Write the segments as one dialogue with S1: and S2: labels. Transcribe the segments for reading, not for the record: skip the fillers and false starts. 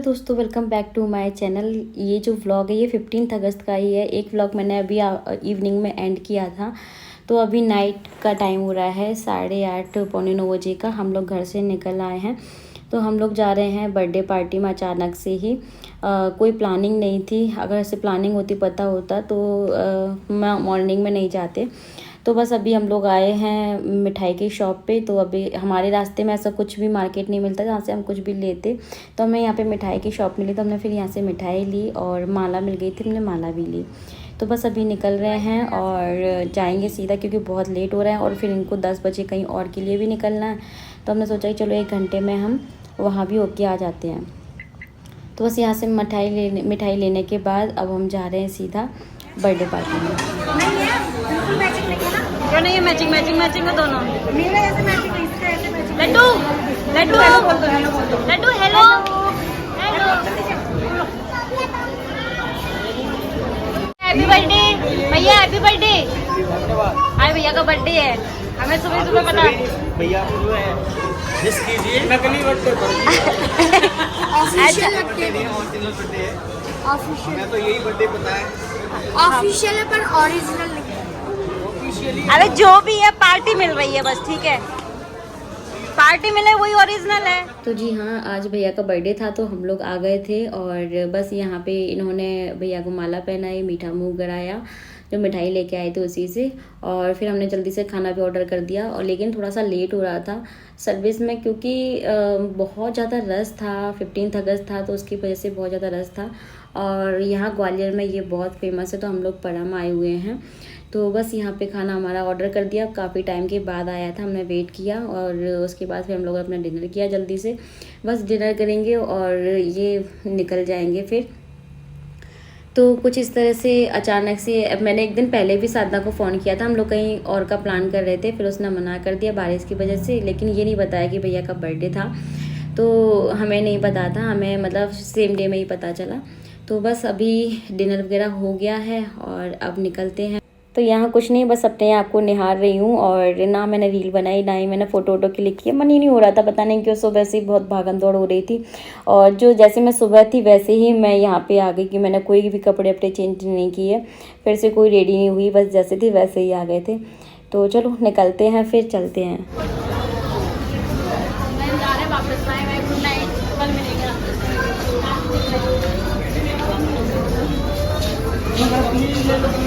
S1: दोस्तों, welcome back to my channel. ये जो व्लॉग है ये 15 अगस्त का ही है। एक व्लॉग मैंने अभी इवनिंग में एंड किया था। तो अभी नाइट का टाइम हो रहा है 8:30 पौने 9 बजे का। हम लोग घर से निकल आए हैं। तो हम लोग जा रहे हैं बर्थडे पार्टी में अचानक से ही। कोई प्लानिंग नहीं थी। अगर ऐसे प्लानिंग होती पता होता तो मॉर्निंग में नहीं जाते। तो बस अभी हम लोग आए हैं मिठाई की शॉप पे। तो अभी हमारे रास्ते में ऐसा कुछ भी मार्केट नहीं मिलता जहाँ से हम कुछ भी लेते। तो हमें यहाँ पे मिठाई की शॉप मिली तो हमने फिर यहाँ से मिठाई ली और माला मिल गई थी, हमने माला भी ली। तो बस अभी निकल रहे हैं और जाएंगे सीधा, क्योंकि बहुत लेट हो रहा है और फिर इनको 10 बजे कहीं और के लिए भी निकलना है। तो हमने सोचा कि चलो 1 घंटे में हम वहाँ भी होके आ जाते हैं। तो बस यहाँ से मिठाई लेने के बाद अब हम जा रहे हैं सीधा बर्थडे पार्टी में।
S2: क्यों नहीं है मैचिंग है दोनों। Laddu laddu laddu hello hello happy birthday भैया, हैप्पी बर्थडे। आज भैया का बर्थडे है, हमें सुबह सुबह पता।
S3: भैया जो है जिस कीजिए नकली बर्थडे
S2: अच्छा
S3: मैं तो यही बर्थडे पता है।
S4: ऑफिशियल है पर ओरिजिनल नहीं।
S2: अरे जो भी है पार्टी मिल रही है बस, ठीक है, पार्टी मिले वही ओरिजिनल है।
S1: तो जी हाँ, आज भैया का बर्थडे था तो हम लोग आ गए थे और बस यहाँ पे इन्होंने भैया को माला पहनाई, मीठा मुंह कराया, जो मिठाई लेके आए थे उसी से। और फिर हमने जल्दी से खाना भी ऑर्डर कर दिया। और लेकिन थोड़ा सा लेट हो रहा था सर्विस में, क्योंकि बहुत ज़्यादा रश था। 15 अगस्त था तो उसकी वजह से बहुत ज़्यादा रश था। और यहाँ ग्वालियर में ये बहुत फेमस है, तो हम लोग परम आए हुए हैं। तो बस यहाँ पे खाना हमारा ऑर्डर कर दिया। काफ़ी टाइम के बाद आया था, हमने वेट किया और उसके बाद फिर हम लोग अपना डिनर किया जल्दी से। बस डिनर करेंगे और ये निकल जाएंगे फिर। तो कुछ इस तरह से अचानक से मैंने एक दिन पहले भी साधना को फ़ोन किया था। हम लोग कहीं और का प्लान कर रहे थे, फिर उसने मना कर दिया बारिश की वजह से। लेकिन ये नहीं बताया कि भैया का बर्थडे था, तो हमें नहीं पता था, हमें मतलब सेम डे में ही पता चला। तो बस अभी डिनर वगैरह हो गया है और अब निकलते हैं। तो यहाँ कुछ नहीं, बस अपने आप को निहार रही हूँ। और ना मैंने रील बनाई ना ही मैंने फ़ोटो वोटो क्लिक किया, मन ही नहीं हो रहा था, पता नहीं क्यों। सुबह से बहुत भागम दौड़ हो रही थी और जो जैसे मैं सुबह थी वैसे ही मैं यहाँ पे आ गई कि मैंने कोई भी कपड़े अपने चेंज नहीं किए, फिर से कोई रेडी नहीं हुई, बस जैसे थी वैसे ही आ गए थे। तो चलो निकलते हैं, फिर चलते हैं।
S2: कितने बजे?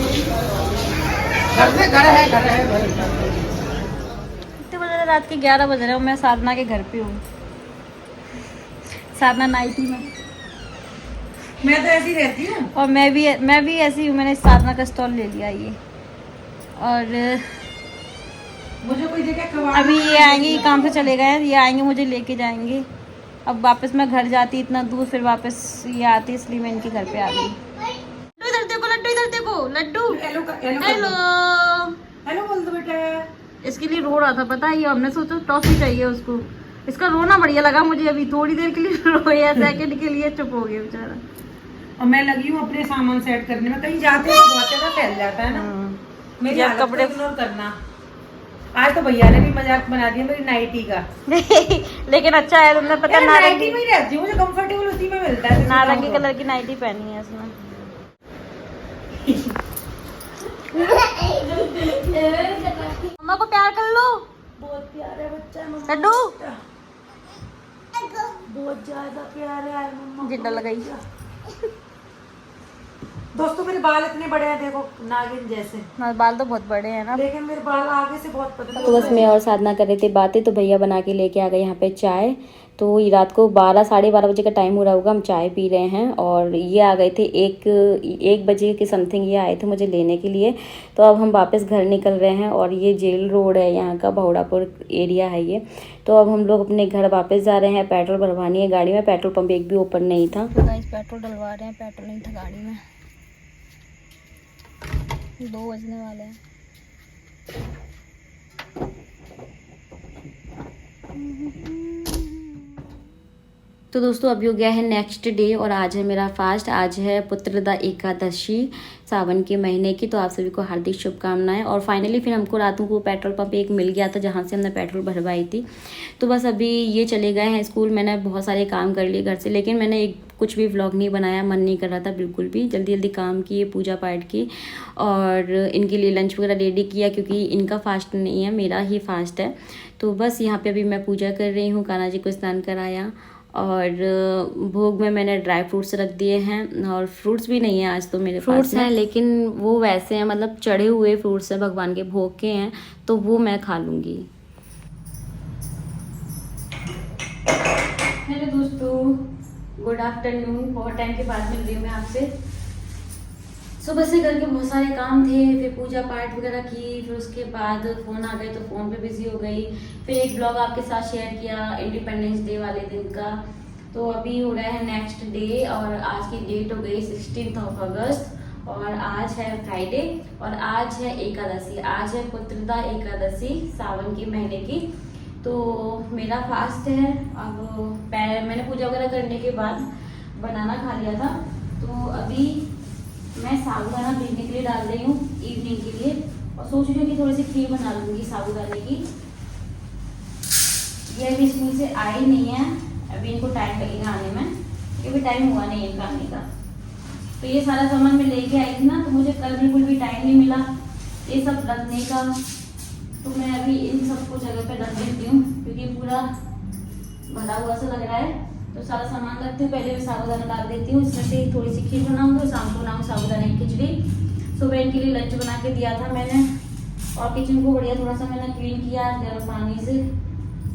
S2: रात के 11 बज रहे हो। मैं साधना के घर पे हूँ, साधना नाइटी में।
S4: मैं तो ऐसी रहती हूँ।
S2: और मैं भी ऐसी हूँ। मैंने साधना का स्टॉल ले लिया ये। और
S4: मुझे कोई जगह खवा।
S2: अभी ये आएंगे, ये काम से चले गए हैं, ये आएंगे मुझे लेके जाएंगे। अब वापस मैं घर जाती इतना दूर, फिर वापस ये आती, इसलिए मैं इनके घर पे आ गई। इधर देखो लड्डू, इधर देखो लड्डू।
S4: हेलो
S2: हेलो
S4: हेलो बोल दो बेटा।
S2: इसके लिए रो रहा था, पता है। ये हमने सोचा टॉफी चाहिए उसको। इसका रोना बढ़िया लगा मुझे। अभी थोड़ी देर के लिए रोया, सेकंड के लिए चुप हो गया बेचारा।
S4: और मैं लगी हूँ अपने सामान सेट करने में। कहीं जाते हैं तो बहुत ज्यादा फैल जाता है ना। मेरी
S2: या
S4: हालत
S2: कपड़े
S4: को इग्नोर करना। आज तो भैया ने भी मजाक बना दिया मेरी नाइटी का।
S2: लेकिन अच्छा है, तुमने पता
S4: यार नाइटी
S2: नारंगी,
S4: में ही रहती हूँ, मुझे कंफर्टेबल उसी में मिलता है।
S2: नारंगी कलर की नाइटी पहनी है इसने। मम्मा को प्यार कर लो।
S4: बहुत प्यारा बच्चा है मम्मा।
S2: लड्डू
S4: बहुत ज्यादा प्यारा है मम्मा।
S2: जिंदा लगाई।
S4: दोस्तों मेरे बाल इतने बड़े हैं, देखो नागिन जैसे।
S2: बाल तो बहुत बड़े हैं ना।
S4: लेकिन मेरे बाल आगे से बहुत पतले।
S1: तो बस मैं और साधना कर रहे थे बातें, तो भैया बना के लेके आ गए यहाँ पे चाय। तो ये रात को 12 साढ़े 12 बजे का टाइम हो रहा होगा, हम चाय पी रहे हैं। और ये आ गए थे 1 बजे के समथिंग, ये आए थे मुझे लेने के लिए। तो अब हम वापस घर निकल रहे हैं। और ये जेल रोड है, यहाँ का बहुड़ापुर एरिया है ये। तो अब हम लोग अपने घर वापस जा रहे हैं। पेट्रोल भरवानी है गाड़ी में, पेट्रोल पंप एक भी ओपन नहीं था।
S2: तो गाइस पेट्रोल डलवा रहे हैं, पेट्रोल नहीं था गाड़ी में। 2 बजने वाले हैं।
S1: तो दोस्तों अभी हो गया है नेक्स्ट डे और आज है मेरा फास्ट। आज है पुत्रदा एकादशी सावन के महीने की। तो आप सभी को हार्दिक शुभकामनाएं। और फाइनली फिर हमको रातों को पेट्रोल पंप एक मिल गया था जहाँ से हमने पेट्रोल भरवाई थी। तो बस अभी ये चले गए हैं स्कूल। मैंने बहुत सारे काम कर लिए घर से, लेकिन मैंने कुछ भी व्लॉग नहीं बनाया, मन नहीं कर रहा था बिल्कुल भी। जल्दी जल्दी काम किए, पूजा पाठ की और इनके लिए लंच वगैरह रेडी किया क्योंकि इनका फास्ट नहीं है, मेरा ही फास्ट है। तो बस यहाँ पे अभी मैं पूजा कर रही हूँ, कान्हा जी को स्नान कराया और भोग में मैंने ड्राई फ्रूट्स रख दिए हैं। और फ्रूट्स भी नहीं है आज तो मेरे फ्रूट्स हैं, लेकिन वो वैसे हैं, मतलब चढ़े हुए फ्रूट्स हैं, भगवान के भोग के हैं, तो वो मैं खा लूँगी। हेलो दोस्तों, गुड आफ्टरनून। बहुत टाइम के बाद मिल रही हूँ मैं आपसे। सुबह से करके बहुत सारे काम थे, फिर पूजा पाठ वगैरह की, फिर उसके बाद फ़ोन आ गए तो फ़ोन पे बिजी हो गई। फिर एक ब्लॉग आपके साथ शेयर किया इंडिपेंडेंस डे वाले दिन का। तो अभी हो रहा है नेक्स्ट डे और आज की डेट हो गई 16 अगस्त और आज है फ्राइडे और आज है एकादशी। आज है पुत्रदा एकादशी सावन के महीने की। तो मेरा फास्ट है। अब मैंने पूजा वगैरह करने के बाद बनाना खा लिया था। तो अभी मैं साबूदाना भीगने के लिए डाल रही हूँ इवनिंग के लिए और सोच रही हूँ कि थोड़ी सी खीर बना लूँगी साबूदाने की। ये अभी इसमें से आई नहीं है, अभी इनको टाइम लगेगा आने में क्योंकि टाइम हुआ नहीं है आने का। तो ये सारा सामान मैं लेके आई थी ना, तो मुझे कल बिल्कुल भी टाइम नहीं मिला ये सब रखने का। तो मैं अभी इन सबको जगह पे रख देती हूँ क्योंकि पूरा भरा हुआ सा लग रहा है। तो सारा सामान रखती हूँ, पहले मैं साबूदाना डाल देती हूँ, इसमें से थोड़ी सी खीर बनाऊंगी, शाम को बनाऊँ साबूदाने की खिचड़ी। सुबह इनके लिए लंच बना के दिया था मैंने और किचन को बढ़िया थोड़ा सा मैंने क्लीन किया गर्म पानी से,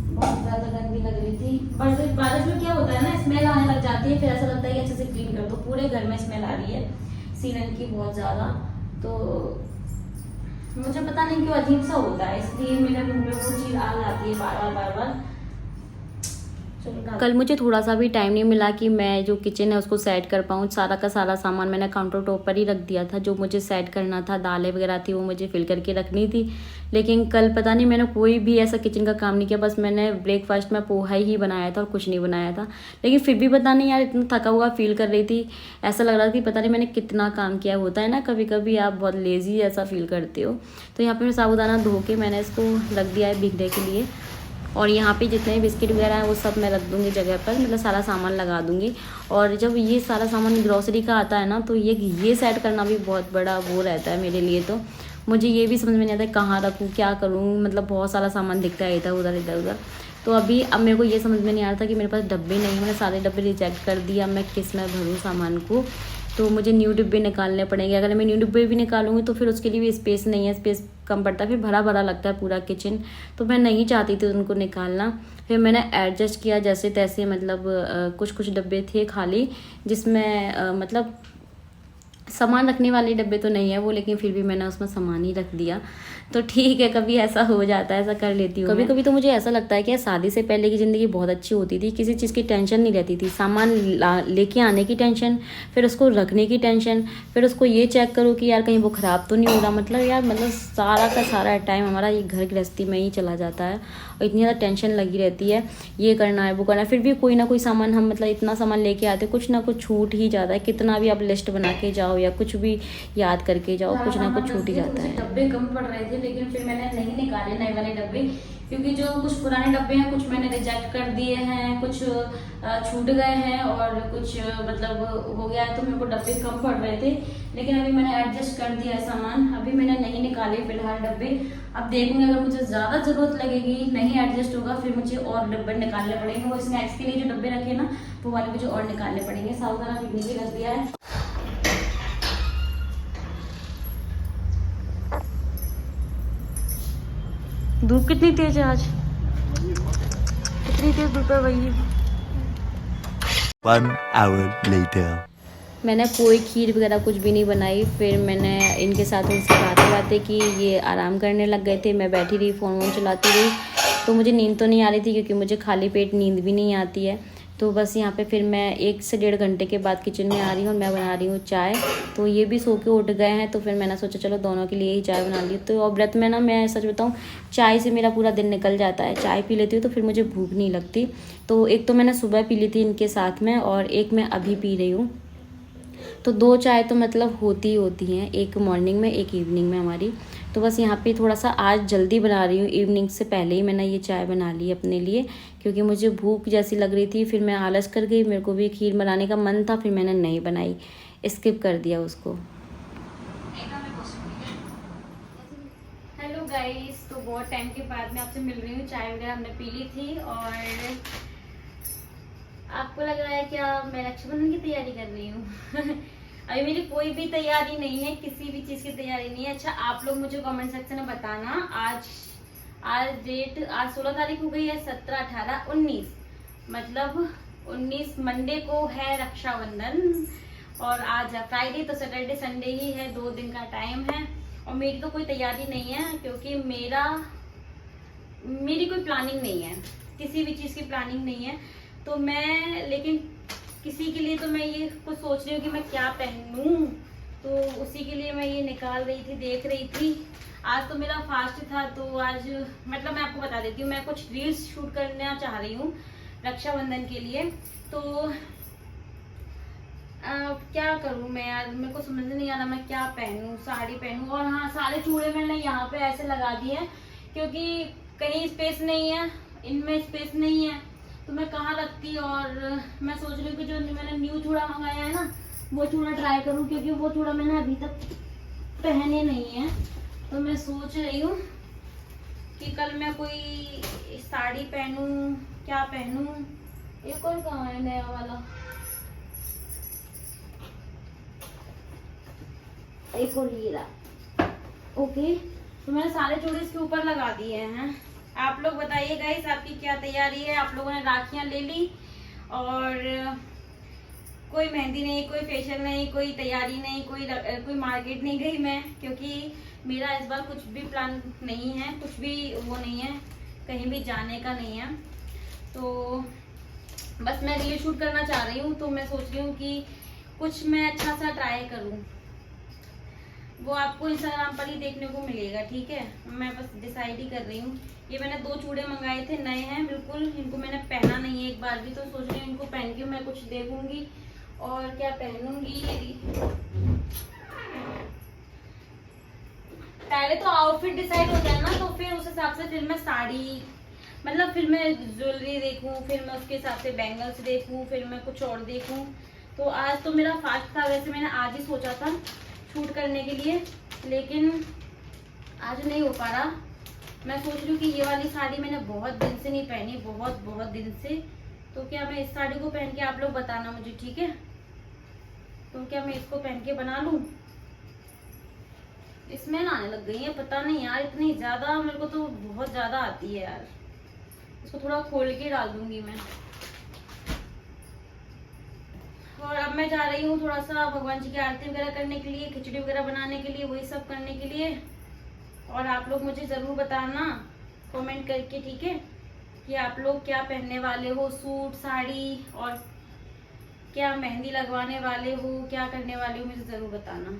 S1: बहुत ज़्यादा गंदी लग रही थी। बट बारिश में क्या होता है ना, स्मेल आने लग जाती है, फिर ऐसा लगता है कि अच्छे से क्लीन कर दो। पूरे घर में स्मेल आ रही है सीलन की बहुत ज़्यादा। तो मुझे पता नहीं क्यों अजीब सा होता है, इसलिए मेरे रूम में वो चीज़ आ जाती है बार बार। कल मुझे थोड़ा सा भी टाइम नहीं मिला कि मैं जो किचन है उसको सेट कर पाऊँ। सारा का सारा सामान मैंने काउंटर टॉप पर ही रख दिया था। जो मुझे सेट करना था, दालें वगैरह थी वो मुझे फिल करके रखनी थी। लेकिन कल पता नहीं मैंने कोई भी ऐसा किचन का काम नहीं किया। बस मैंने ब्रेकफास्ट में पोहा ही बनाया था और कुछ नहीं बनाया था। लेकिन फिर भी पता नहीं यार, इतना थका हुआ फील कर रही थी, ऐसा लग रहा था कि पता नहीं मैंने कितना काम किया। होता है ना कभी कभी आप बहुत लेजी ऐसा फील करते हो। तो यहाँ पर साबूदाना धो के मैंने इसको रख दिया है भीगने के लिए। और यहाँ पे जितने भी बिस्किट वगैरह हैं वो सब मैं रख दूँगी जगह पर, मतलब सारा सामान लगा दूँगी। और जब ये सारा सामान ग्रॉसरी का आता है ना, तो ये सेट करना भी बहुत बड़ा वो रहता है मेरे लिए। तो मुझे ये भी समझ में नहीं आता कहाँ रखूँ, क्या करूँ, मतलब बहुत सारा सामान दिखता है इधर उधर। तो अभी अब मेरे को ये समझ में नहीं आ रहा था कि मेरे पास डब्बे नहीं, मैंने सारे डब्बे रिजेक्ट कर दिया। मैं किस में भरूँ सामान को, तो मुझे न्यू डिब्बे निकालने पड़ेंगे। अगर मैं न्यू डिब्बे भी निकालूंगी तो फिर उसके लिए भी स्पेस नहीं है, स्पेस कम पड़ता है, फिर भरा भरा लगता है पूरा किचन। तो मैं नहीं चाहती थी उनको निकालना। फिर मैंने एडजस्ट किया जैसे तैसे, मतलब कुछ डब्बे थे खाली जिसमें मतलब सामान रखने वाले डब्बे तो नहीं है वो, लेकिन फिर भी मैंने उसमें सामान ही रख दिया। तो ठीक है, कभी ऐसा हो जाता है, ऐसा कर लेती हूँ। कभी कभी तो मुझे ऐसा लगता है कि शादी से पहले की ज़िंदगी बहुत अच्छी होती थी, किसी चीज़ की टेंशन नहीं रहती थी। सामान लेके आने की टेंशन, फिर उसको रखने की टेंशन, फिर उसको ये चेक करो कि यार कहीं वो ख़राब तो नहीं हो रहा। मतलब सारा का सारा टाइम हमारा ये घर गृहस्थी में ही चला जाता है और इतनी ज़्यादा टेंशन लगी रहती है, ये करना है वो करना है। फिर भी कोई ना कोई सामान हम मतलब इतना सामान लेके आते, कुछ ना कुछ छूट ही जाता है। कितना भी आप लिस्ट बना के जाओ या कुछ भी याद करके जाओ, कुछ ना कुछ छूट ही जाता है। डब्बे कम पड़ रहे थे, लेकिन फिर मैंने नहीं निकाले नए वाले डब्बे, क्योंकि जो कुछ पुराने डब्बे हैं कुछ मैंने रिजेक्ट कर दिए हैं, कुछ छूट गए हैं और कुछ मतलब हो गया है। तो मेरे को डब्बे कम पड़ रहे थे, लेकिन अभी मैंने एडजस्ट कर दिया है सामान। अभी मैंने नहीं निकाले फिलहाल डब्बे। अब देखूंगी अगर मुझे ज़्यादा ज़रूरत लगेगी, नहीं एडजस्ट होगा, फिर मुझे और डब्बे निकालने पड़ेंगे। वो स्नैक्स के लिए जो डब्बे रखे ना, वो वाले मुझे और निकालने पड़ेंगे। साबूदाना भीगने के लिए रख दिया है। धूप कितनी तेज है आज, कितनी तेज धूप है वही।
S5: 1 hour later.
S1: मैंने कोई खीर वगैरह कुछ भी नहीं बनाई। फिर मैंने इनके साथ उनसे बातें की, ये आराम करने लग गए थे, मैं बैठी रही फ़ोन चलाती रही। तो मुझे नींद तो नहीं आ रही थी क्योंकि मुझे खाली पेट नींद भी नहीं आती है। तो बस यहाँ पे फिर मैं 1 से 1.5 घंटे के बाद किचन में आ रही हूँ और मैं बना रही हूँ चाय। तो ये भी सो के उठ गए हैं, तो फिर मैंने सोचा चलो दोनों के लिए ही चाय बना ली। तो और व्रत में ना मैं सच बताऊँ, चाय से मेरा पूरा दिन निकल जाता है। चाय पी लेती हूँ तो फिर मुझे भूख नहीं लगती। तो एक तो मैंने सुबह पी ली थी इनके साथ में, और एक मैं अभी पी रही हूँ। तो 2 चाय तो मतलब होती ही होती हैं, एक मॉर्निंग में एक इवनिंग में हमारी। तो बस यहाँ पे थोड़ा सा आज जल्दी बना रही हूँ, इवनिंग से पहले ही मैंने ये चाय बना ली अपने लिए, क्योंकि मुझे भूख जैसी लग रही थी। फिर मैं आलस कर गई, मेरे को भी खीर बनाने का मन था, फिर मैंने नहीं बनाई, स्किप कर दिया उसको। हेलो गाइस, तो बहुत टाइम के बाद मैं आपसे मिल रही हूँ। चाय वगैरह हमने पी ली थी, और आपको लग रहा है क्या मैं रक्षाबंधन की तैयारी कर रही हूँ? अभी मेरी कोई भी तैयारी नहीं है, किसी भी चीज़ की तैयारी नहीं है। अच्छा, आप लोग मुझे कमेंट सेक्शन में बताना, आज डेट, आज 16 तारीख हो गई है, 17, 18, 19, मतलब 19 मंडे को है रक्षाबंधन, और आज फ्राइडे, तो सैटरडे संडे ही है, 2 दिन का टाइम है। और मेरी तो कोई तैयारी नहीं है, क्योंकि मेरी कोई प्लानिंग नहीं है, किसी भी चीज़ की प्लानिंग नहीं है। तो मैं, लेकिन किसी के लिए तो मैं ये कुछ सोच रही हूँ कि मैं क्या पहनूं, तो उसी के लिए मैं ये निकाल रही थी, देख रही थी। आज तो मेरा फास्ट था, तो आज मतलब मैं आपको बता देती हूँ, मैं कुछ रील्स शूट करना चाह रही हूँ रक्षाबंधन के लिए। तो क्या करूँ मैं यार, मेरे को समझ नहीं आ रहा मैं क्या पहनूं, साड़ी पहनूं। और हाँ, सारे चूड़े मैंने यहाँ पे ऐसे लगा दिए हैं, क्योंकि कहीं स्पेस नहीं है, इनमें स्पेस नहीं है, तो मैं कहाँ रखती। और मैं सोच रही हूँ कि जो मैंने न्यू चूड़ा मंगाया है ना, वो चूड़ा ट्राई करूँ, क्योंकि वो चूड़ा मैंने अभी तक पहने नहीं है। तो मैं सोच रही हूँ कि कल मैं कोई साड़ी पहनूं, क्या पहनूं। एक और कहाँ है नया वाला, एक और ये रहा। ओके, तो मैंने सारे चूड़े इसके ऊपर लगा दिए हैं। आप लोग बताइए गाइस, आपकी क्या तैयारी है? आप लोगों ने राखियां ले ली, और कोई मेहंदी नहीं, कोई फेशियल नहीं, कोई तैयारी नहीं, कोई मार्केट नहीं गई मैं, क्योंकि मेरा इस बार कुछ भी प्लान नहीं है, कुछ भी वो नहीं है, कहीं भी जाने का नहीं है। तो बस मैं रील शूट करना चाह रही हूँ, तो मैं सोच रही हूँ कि कुछ मैं अच्छा सा ट्राई करूँ। वो आपको इंस्टाग्राम पर ही देखने को मिलेगा, ठीक है? मैं बस डिसाइड ही कर रही हूँ। ये मैंने 2 चूड़े मंगाए थे, नए हैं बिल्कुल, इनको मैंने पहना नहीं है एक बार भी, तो सोच रही हूँ इनको पहन के मैं कुछ देखूंगी और क्या पहनूंगी। पहले तो आउटफिट डिसाइड हो जाए ना, तो फिर उस हिसाब से फिर मैं साड़ी, मतलब फिर मैं ज्वेलरी देखूं, फिर मैं उसके हिसाब से बैंगल्स देखूं, फिर मैं कुछ और देखूं। तो आज तो मेरा फास्ट था, वैसे मैंने आज ही सोचा था शूट करने के लिए, लेकिन आज नहीं हो पा रहा। मैं सोच रही हूँ कि ये वाली साड़ी मैंने बहुत दिन से नहीं पहनी, बहुत दिन से। तो क्या मैं इस साड़ी को पहन के, आप लोग बताना मुझे, ठीक है? तो क्या मैं इसको पहन के बना लूँ? इसमें ना आने लग गई है, पता नहीं यार, इतनी ज्यादा मेरे को तो बहुत ज्यादा आती है यार। इसको थोड़ा खोल के डाल दूंगी मैं। और अब मैं जा रही हूँ थोड़ा सा भगवान जी की आरती वगैरह करने के लिए, खिचड़ी वगैरह बनाने के लिए, वही सब करने के लिए। और आप लोग मुझे ज़रूर बताना कमेंट करके, ठीक है, कि आप लोग क्या पहनने वाले हो, सूट, साड़ी, और क्या मेहंदी लगवाने वाले हो, क्या करने वाले हो, मुझे ज़रूर बताना।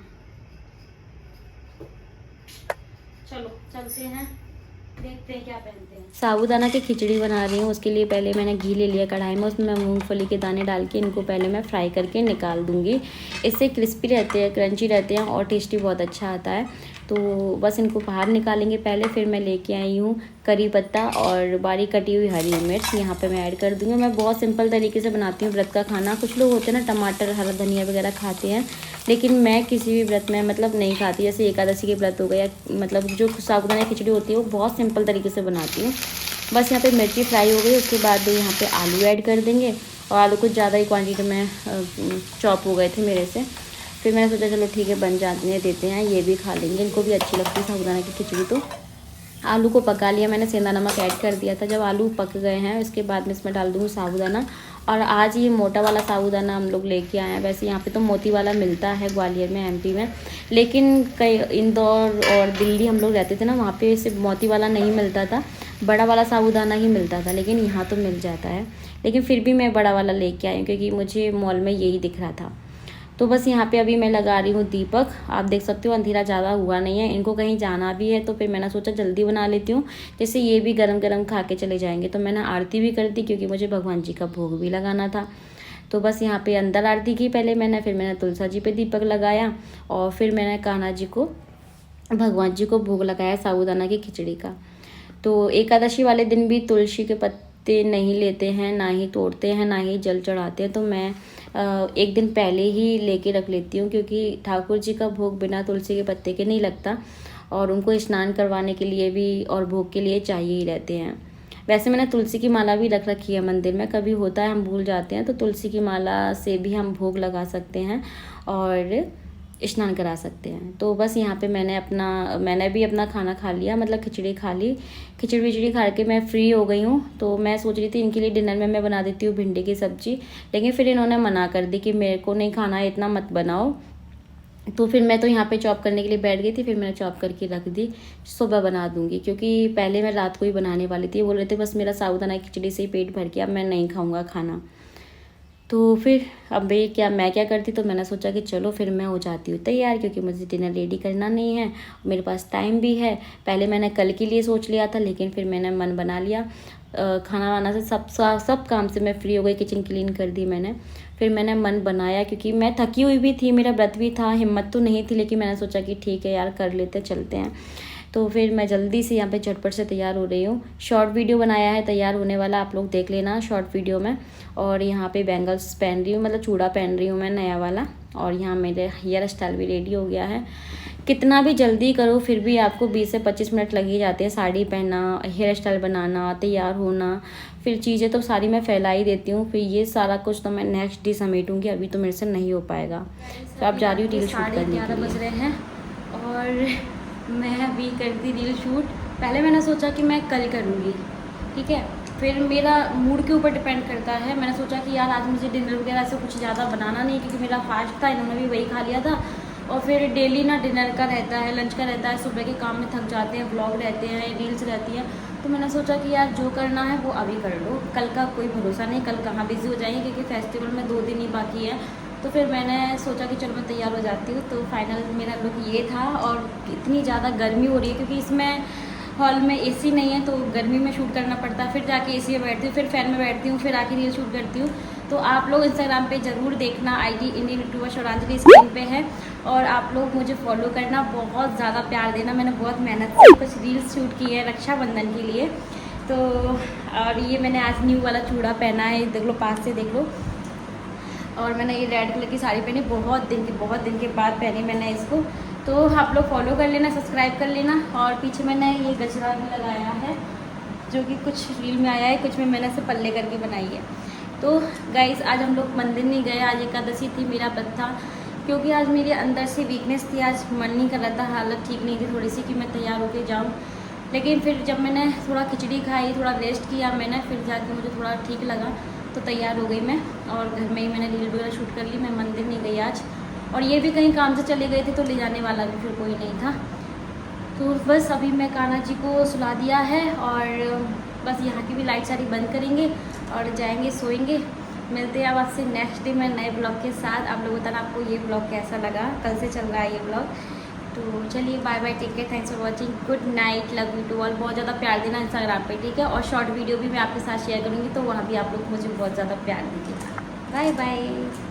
S1: चलो चलते हैं, देखते हैं क्या पहनते हैं। साबूदाना की खिचड़ी बना रही हूँ, उसके लिए पहले मैंने घी ले लिया कढ़ाई में, उसमें मैं मूंगफली के दाने डाल के इनको पहले मैं फ्राई करके निकाल दूँगी। इससे क्रिस्पी रहते हैं, क्रंची रहते हैं, और टेस्टी बहुत अच्छा आता है। तो बस इनको बाहर निकालेंगे पहले। फिर मैं लेके आई हूँ करी पत्ता और बारीक कटी हुई हरी मिर्च, यहाँ पे मैं ऐड कर दूँगी। मैं बहुत सिंपल तरीके से बनाती हूँ व्रत का खाना। कुछ लोग होते हैं ना टमाटर, हरा धनिया वगैरह खाते हैं, लेकिन मैं किसी भी व्रत में मतलब नहीं खाती। जैसे एकादशी के व्रत हो गया, मतलब जो साबूदाना खिचड़ी होती है वो बहुत सिंपल तरीके से बनाती हूँ। बस यहाँ पे मिर्ची फ्राई हो गई, उसके बाद यहाँ पे आलू ऐड कर देंगे। और आलू कुछ ज़्यादा ही क्वांटिटी में चॉप हो गए थे मेरे से, फिर मैंने सोचा चलो ठीक है बन जाने देते हैं, ये भी खा लेंगे, इनको भी अच्छी लगती है साबूदाना की खिचड़ी। तो आलू को पका लिया मैंने, सेंधा नमक ऐड कर दिया था। जब आलू पक गए हैं उसके बाद में इसमें डाल दूँगी साबूदाना। और आज ये मोटा वाला साबूदाना हम लोग लेके आए हैं। वैसे यहाँ पे तो मोती वाला मिलता है ग्वालियर में, एमपी में, लेकिन कई इंदौर और दिल्ली हम लोग रहते थे ना, वहाँ पे सिर्फ मोती वाला नहीं मिलता था। बड़ा वाला साबूदाना ही मिलता था, लेकिन यहाँ तो मिल जाता है। लेकिन फिर भी मैं बड़ा वाला लेके आई हूँ क्योंकि मुझे मॉल में यही दिख रहा था। तो बस यहाँ पे अभी मैं लगा रही हूँ दीपक। आप देख सकते हो अंधेरा ज़्यादा हुआ नहीं है, इनको कहीं जाना भी है तो फिर मैंने सोचा जल्दी बना लेती हूँ, जैसे ये भी गरम गरम खा के चले जाएंगे। तो मैंने आरती भी कर दी क्योंकि मुझे भगवान जी का भोग भी लगाना था। तो बस यहाँ पे अंदर आरती की पहले मैंने, फिर मैंने तुलसा जी पे दीपक लगाया और फिर मैंने कान्हा जी को, भगवान जी को भोग लगाया साबूदाना की खिचड़ी का। तो एकादशी वाले दिन भी तुलसी के पत्ते नहीं लेते हैं, ना ही तोड़ते हैं, ना ही जल चढ़ाते हैं। तो मैं एक दिन पहले ही लेके रख लेती हूँ क्योंकि ठाकुर जी का भोग बिना तुलसी के पत्ते के नहीं लगता और उनको स्नान करवाने के लिए भी और भोग के लिए चाहिए ही रहते हैं। वैसे मैंने तुलसी की माला भी रख रखी है मंदिर में, कभी होता है हम भूल जाते हैं तो तुलसी की माला से भी हम भोग लगा सकते हैं और स्नान करा सकते हैं। तो बस यहाँ पे मैंने भी अपना खाना खा लिया, मतलब खिचड़ी खा ली। खिचड़ी विचड़ी खा के मैं फ्री हो गई हूँ। तो मैं सोच रही थी इनके लिए डिनर में मैं बना देती हूँ भिंडी की सब्ज़ी, लेकिन फिर इन्होंने मना कर दी कि मेरे को नहीं खाना है, इतना मत बनाओ। तो फिर मैं तो यहाँ पे चॉप करने के लिए बैठ गई थी, फिर मैंने चॉप करके रख दी, सुबह बना दूँगी क्योंकि पहले मैं रात को ही बनाने वाली थी। बोल रहे थे बस मेरा साबूदाना खिचड़ी से ही पेट भर गया, अब मैं नहीं खाऊँगा खाना। तो फिर अब मैं क्या करती, तो मैंने सोचा कि चलो फिर मैं हो जाती हूँ तैयार क्योंकि मुझे डिनर रेडी करना नहीं है, मेरे पास टाइम भी है। पहले मैंने कल के लिए सोच लिया था, लेकिन फिर मैंने मन बना लिया। खाना वाना से सब काम से मैं फ्री हो गई, किचन क्लीन कर दी मैंने। फिर मैंने मन बनाया क्योंकि मैं थकी हुई भी थी, मेरा व्रत भी था, हिम्मत तो नहीं थी, लेकिन मैंने सोचा कि ठीक है यार कर लेते, चलते हैं। तो फिर मैं जल्दी से यहाँ पे झटपट से तैयार हो रही हूँ। शॉर्ट वीडियो बनाया है तैयार होने वाला, आप लोग देख लेना शॉर्ट वीडियो में। और यहाँ पे बैंगल्स पहन रही हूँ, मतलब चूड़ा पहन रही हूँ मैं नया वाला। और यहाँ मेरे हेयर स्टाइल भी रेडी हो गया है। कितना भी जल्दी करो फिर भी आपको 20 से 25 मिनट लग ही जाते हैं। साड़ी पहनना, हेयर स्टाइल बनाना, तैयार होना, फिर चीज़ें तो सारी मैं फैला ही देती हूँ। फिर ये सारा कुछ तो मैं नेक्स्ट डे समेटूँगी, अभी तो मेरे से नहीं हो पाएगा। तो आप जा रही हूँ रील शूट करने के लिए। 11 बज रहे हैं और मैं अभी करती रील शूट। पहले मैंने सोचा कि मैं कल करूँगी, ठीक है, फिर मेरा मूड के ऊपर डिपेंड करता है। मैंने सोचा कि यार आज मुझे डिनर वगैरह से कुछ ज़्यादा बनाना नहीं क्योंकि मेरा फास्ट था, इन्होंने भी वही खा लिया था। और फिर डेली ना डिनर का रहता है, लंच का रहता है, सुबह के काम में थक जाते हैं, व्लॉग रहते हैं, रील्स रहती हैं। तो मैंने सोचा कि यार जो करना है वो अभी कर लो, कल का कोई भरोसा नहीं, कल कहाँ बिजी हो जाएंगे क्योंकि फेस्टिवल में 2 दिन ही बाकी है। तो फिर मैंने सोचा कि चलो मैं तैयार हो जाती हूँ। तो फाइनल मेरा लुक ये था। और इतनी ज़्यादा गर्मी हो रही है क्योंकि इसमें हॉल में एसी नहीं है, तो गर्मी में शूट करना पड़ता है। फिर जाके एसी में बैठती हूँ, फिर फैन में बैठती हूँ, फिर आके रील शूट करती हूँ। तो आप लोग इंस्टाग्राम पे ज़रूर देखना, आईडी इंडियन यूट्यूबर श्रद्धांजलि स्क्रीन पे है। और आप लोग मुझे फॉलो करना, बहुत ज़्यादा प्यार देना। मैंने बहुत मेहनत से कुछ रील्स शूट की है रक्षाबंधन के लिए। तो और ये मैंने आज न्यू वाला चूड़ा पहना है, देख लो, पास से देख लो। और मैंने ये रेड कलर की साड़ी पहनी, बहुत दिन के बाद पहनी मैंने इसको। तो आप लोग फॉलो कर लेना, सब्सक्राइब कर लेना। और पीछे मैंने ये गजरा भी लगाया है जो कि कुछ रील में आया है, कुछ में मैंने से पल्ले करके बनाई है। तो गाइस आज हम लोग मंदिर नहीं गए, आज एकादशी थी, मेरा व्रत था। क्योंकि आज मेरे अंदर से वीकनेस थी, आज मन नहीं कर रहा था, हालत ठीक नहीं थी थोड़ी सी कि मैं तैयार होकर जाऊँ। लेकिन फिर जब मैंने थोड़ा खिचड़ी खाई, थोड़ा रेस्ट किया मैंने, फिर जाके मुझे थोड़ा ठीक लगा तो तैयार हो गई मैं। और घर में ही मैंने रील वगैरह शूट कर ली। मैं मंदिर नहीं गई आज। और ये भी कहीं काम से चले गए थे तो ले जाने वाला भी फिर कोई नहीं था। तो बस अभी मैं कान्हा जी को सुला दिया है और बस यहाँ की भी लाइट सारी बंद करेंगे और जाएंगे सोएंगे। मिलते हैं अब आपसे नेक्स्ट डे में नए ब्लॉग के साथ। आप लोग बताना आपको ये ब्लॉग कैसा लगा, कल से चल रहा है ये ब्लॉग। तो चलिए bye bye, take care, thanks for watching, good night, love you to all. बहुत ज़्यादा प्यार देना इंस्टाग्राम पे, ठीक है। और शॉर्ट वीडियो भी मैं आपके साथ शेयर करूँगी, तो वहाँ भी आप लोग मुझे बहुत ज़्यादा प्यार दीजिएगा। Bye bye.